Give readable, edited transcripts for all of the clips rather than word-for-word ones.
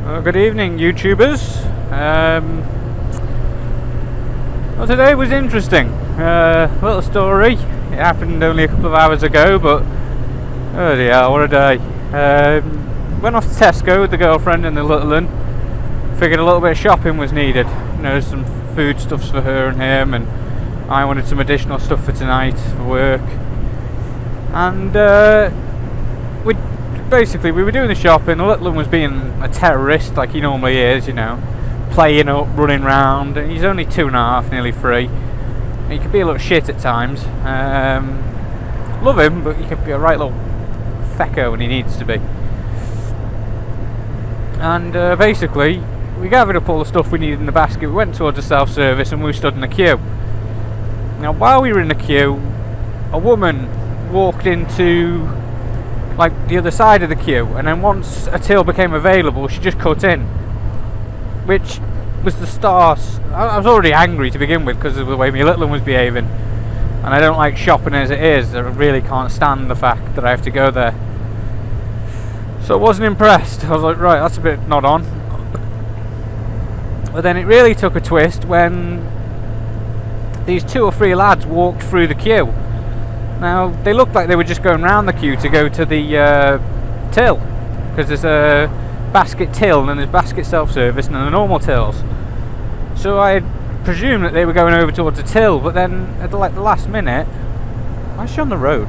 Well, good evening, YouTubers. Well, today was interesting. Little story. It happened only a couple of hours ago, but oh dear, what a day. Went off to Tesco with the girlfriend and the little one. Figured a little bit of shopping was needed. You know, some foodstuffs for her and him, and I wanted some additional stuff for tonight for work. And we were doing the shopping. The little one was being a terrorist like he normally is, you know, playing up, running round. He's only 2.5, nearly 3. He could be a little shit at times. Love him, but he could be a right little fecko when he needs to be. And basically, we gathered up all the stuff we needed in the basket. We went towards the self-service and we stood in the queue. Now, while we were in the queue, a woman walked into like the other side of the queue, and then once a till became available, she just cut in, which was the start. I was already angry to begin with because of the way my little one was behaving, and I don't like shopping as it is. I really can't stand the fact that I have to go there, so I wasn't impressed. I was like, right, that's a bit not on. But then it really took a twist when these 2 or 3 lads walked through the queue. Now, they looked like they were just going round the queue to go to the till, because there's a basket till and there's basket self-service and the normal tills. So I presumed that they were going over towards the till, but then at the last minute, I'm actually on the road.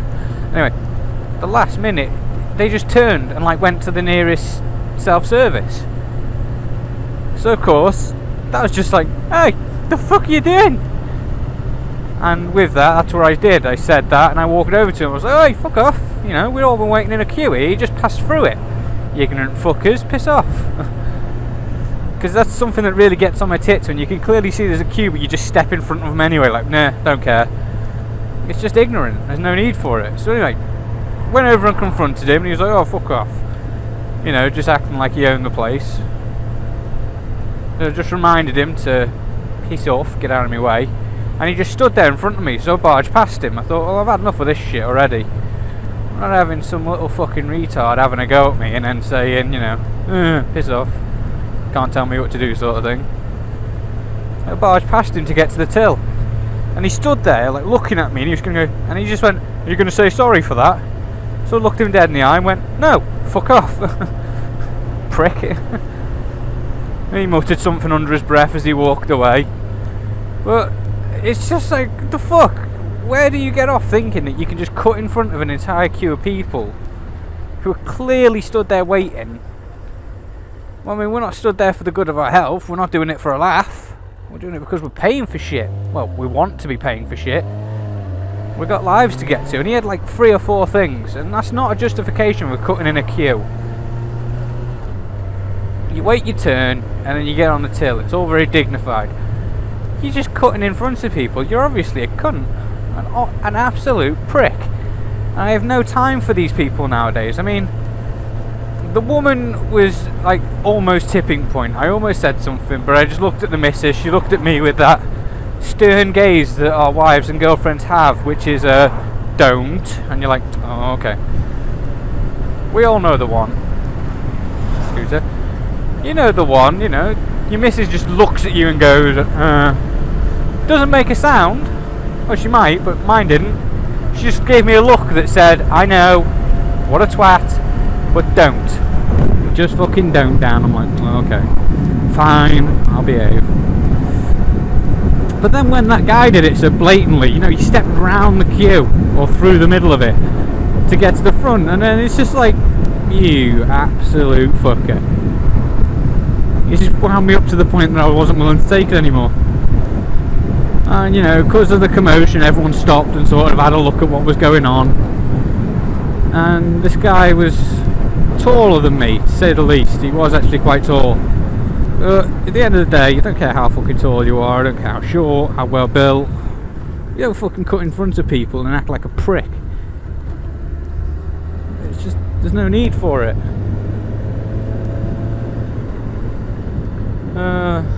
Anyway, the last minute, they just turned and went to the nearest self-service. So of course, that was just like, hey, the fuck are you doing? And with that's what I did. I said that and I walked over to him. I was like, hey, fuck off. You know, we've all been waiting in a queue here. You just passed through it. You ignorant fuckers, piss off. Because that's something that really gets on my tits, when you can clearly see there's a queue but you just step in front of them anyway, like, nah, don't care. It's just ignorant. There's no need for it. So anyway, went over and confronted him and he was like, oh, fuck off. You know, just acting like he owned the place. So I just reminded him to piss off, get out of my way. And he just stood there in front of me, so I barged past him. I thought, well, I've had enough of this shit already. I'm not having some little fucking retard having a go at me and then saying, you know, piss off, can't tell me what to do, sort of thing. I barged past him to get to the till. And he stood there, looking at me, and he was going to go, and he just went, are you going to say sorry for that? So I looked him dead in the eye and went, no, fuck off. Prick. He muttered something under his breath as he walked away. But it's just like, the fuck? Where do you get off thinking that you can just cut in front of an entire queue of people who are clearly stood there waiting? Well, I mean, we're not stood there for the good of our health. We're not doing it for a laugh. We're doing it because we're paying for shit. Well, we want to be paying for shit. We've got lives to get to. And he had 3 or 4 things. And that's not a justification for cutting in a queue. You wait your turn and then you get on the till. It's all very dignified. You're just cutting in front of people. You're obviously a cunt. An absolute prick. And I have no time for these people nowadays. I mean, the woman was almost tipping point. I almost said something, but I just looked at the missus. She looked at me with that stern gaze that our wives and girlfriends have, which is don't. And you're like, oh, okay. We all know the one. Scooter. You know the one, you know. Your missus just looks at you and goes, doesn't make a sound. Well, she might, but mine didn't. She just gave me a look that said, I know, what a twat, but don't. Just fucking don't, Dan. I'm like, oh, okay. Fine, I'll behave. But then when that guy did it so blatantly, you know, he stepped round the queue, or through the middle of it, to get to the front, and then it's just like, you absolute fucker. It just wound me up to the point that I wasn't willing to take it anymore. And you know, because of the commotion, everyone stopped and sort of had a look at what was going on. And this guy was taller than me, to say the least. He was actually quite tall. But at the end of the day, you don't care how fucking tall you are, I don't care how short, how well built. You don't fucking cut in front of people and act like a prick. It's just, there's no need for it.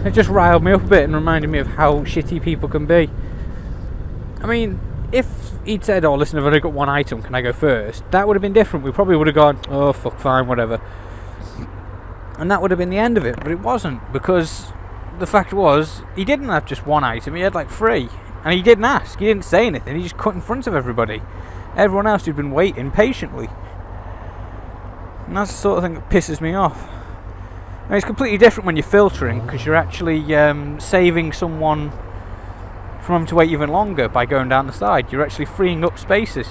It just riled me up a bit and reminded me of how shitty people can be. I mean, if he'd said, oh listen, I've only got one item, can I go first? That would have been different. We probably would have gone, oh fuck, fine, whatever. and that would have been the end of it, but it wasn't, because the fact was, he didn't have just one item, he had like 3, and he didn't ask, he didn't say anything, he just cut in front of everybody, everyone else who'd been waiting patiently. And that's the sort of thing that pisses me off. And it's completely different when you're filtering, because you're actually saving someone from having to wait even longer by going down the side. You're actually freeing up spaces.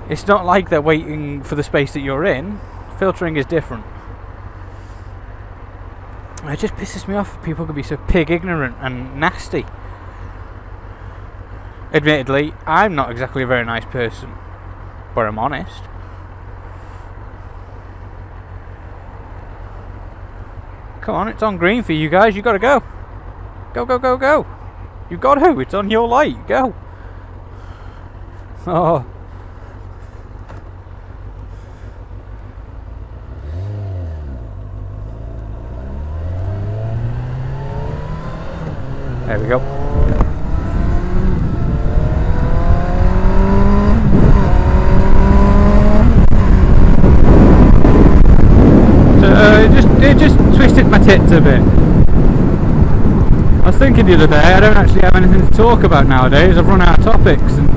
It's not like they're waiting for the space that you're in. Filtering is different. It just pisses me off. People can be so pig ignorant and nasty. Admittedly, I'm not exactly a very nice person, but I'm honest. Come on, it's on green for you guys. You gotta go. Go, go, go, go. You got to. It's on your light. Go. Oh. There we go. So it just twisted my tits a bit. I was thinking the other day, I don't actually have anything to talk about nowadays. I've run out of topics, and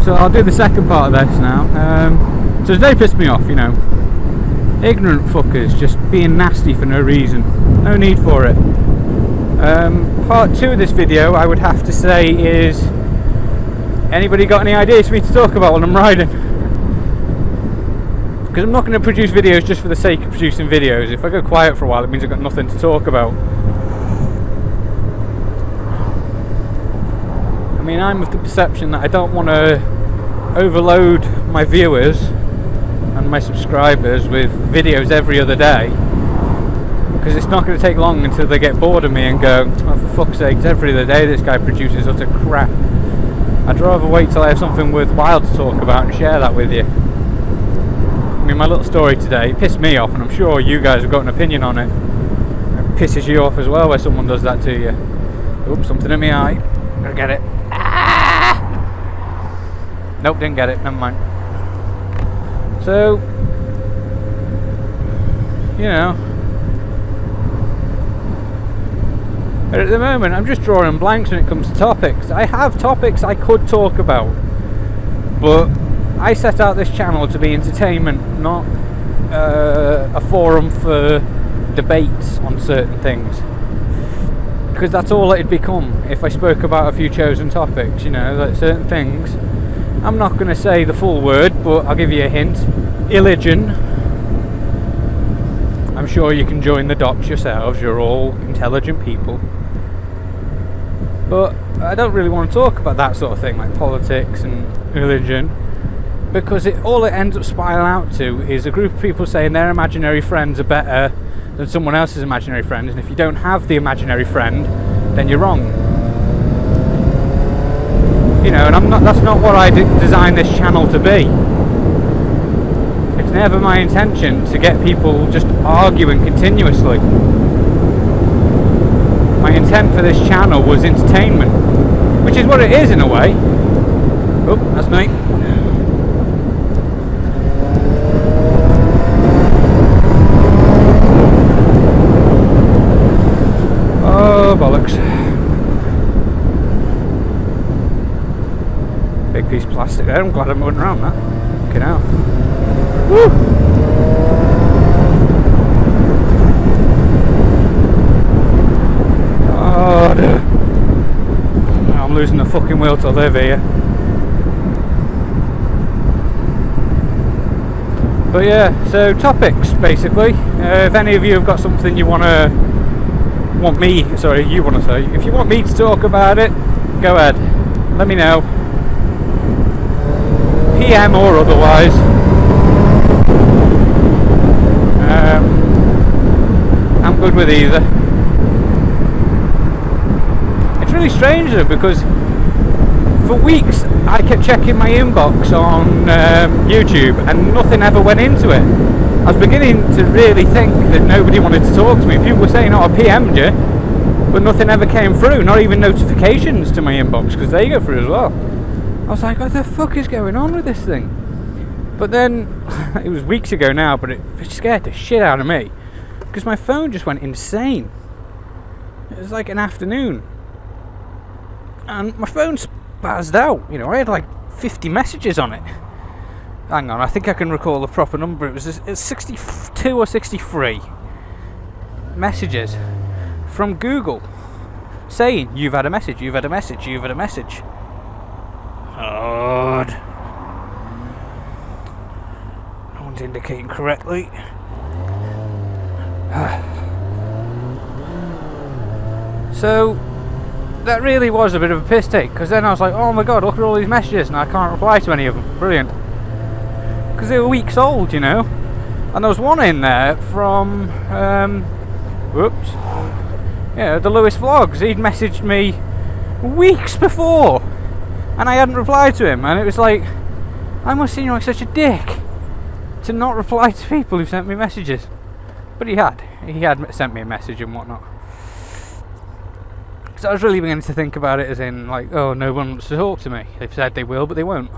so I'll do the second part of this now. So today pissed me off, you know. Ignorant fuckers just being nasty for no reason. No need for it. Part 2 of this video, I would have to say, is anybody got any ideas for me to talk about while I'm riding? Because I'm not going to produce videos just for the sake of producing videos. If I go quiet for a while, it means I've got nothing to talk about. I mean, I'm of the perception that I don't want to overload my viewers and my subscribers with videos every other day, because it's not going to take long until they get bored of me and go, oh, for fuck's sake, every other day this guy produces utter crap. I'd rather wait till I have something worthwhile to talk about and share that with you. I mean, my little story today pissed me off, and I'm sure you guys have got an opinion on it. It pisses you off as well where someone does that to you. Oops, something in my eye. Gotta get it. Ah! Nope, didn't get it. Never mind. So, you know, but at the moment I'm just drawing blanks when it comes to topics. I have topics I could talk about, but I set out this channel to be entertainment, not a forum for debates on certain things, because that's all it'd become if I spoke about a few chosen topics, you know, like certain things. I'm not going to say the full word, but I'll give you a hint. Illigion. I'm sure you can join the dots yourselves, you're all intelligent people. But I don't really want to talk about that sort of thing, like politics and religion, because all it ends up spiraling out to is a group of people saying their imaginary friends are better than someone else's imaginary friends, and if you don't have the imaginary friend, then you're wrong. You know, and that's not what I designed this channel to be. It's never my intention to get people just arguing continuously. My intent for this channel was entertainment, which is what it is in a way. Oh, that's me. Oh, bollocks. Big piece of plastic there. I'm glad I went around that. Fucking hell. Woo! Oh, dear. I'm losing the fucking will to live here. But yeah, so topics basically. If any of you have got something you want me to say, if you want me to talk about it, go ahead. Let me know. PM or otherwise. I'm good with either. It's really strange though, because for weeks I kept checking my inbox on YouTube and nothing ever went into it. I was beginning to really think that nobody wanted to talk to me. People were saying, oh, I PM'd you, but nothing ever came through, not even notifications to my inbox, because they go through as well. I was like, what the fuck is going on with this thing? But then, it was weeks ago now, but it scared the shit out of me. because my phone just went insane. It was like an afternoon, and my phone spazzed out. You know, I had like 50 messages on it. Hang on, I think I can recall the proper number. It was 62 or 63 messages from Google saying, you've had a message, you've had a message, you've had a message. God. No one's indicating correctly. So that really was a bit of a piss take, because then I was like, oh my god, look at all these messages and I can't reply to any of them. Brilliant. Because they were weeks old, you know. And there was one in there from whoops, yeah, the Lewis Vlogs. He'd messaged me weeks before and I hadn't replied to him, and it was like, I must seem like such a dick to not reply to people who sent me messages. But he had sent me a message and whatnot. So I was really beginning to think about it as in, like, oh, no one wants to talk to me. They've said they will, but they won't.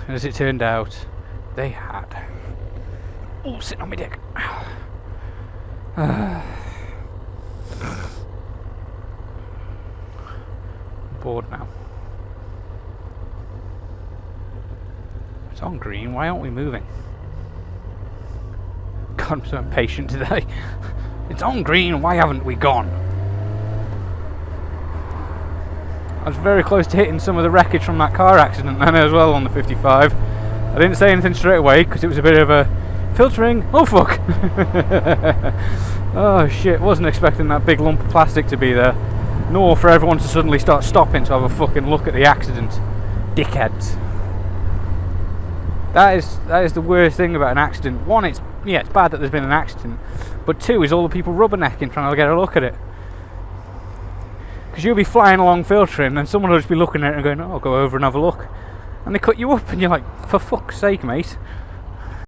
And as it turned out, they had. Oh, sitting on my dick. Bored now. It's on green, why aren't we moving? God, I'm so impatient today. It's on green, why haven't we gone? I was very close to hitting some of the wreckage from that car accident then as well on the 55. I didn't say anything straight away because it was a bit of a filtering. Oh fuck! Oh shit, wasn't expecting that big lump of plastic to be there. Nor for everyone to suddenly start stopping to have a fucking look at the accident. Dickheads. That is the worst thing about an accident. One, it's bad that there's been an accident. But two, is all the people rubbernecking trying to get a look at it. Because you'll be flying along filtering and someone will just be looking at it and going, oh, I'll go over and have a look. And they cut you up and you're like, for fuck's sake, mate.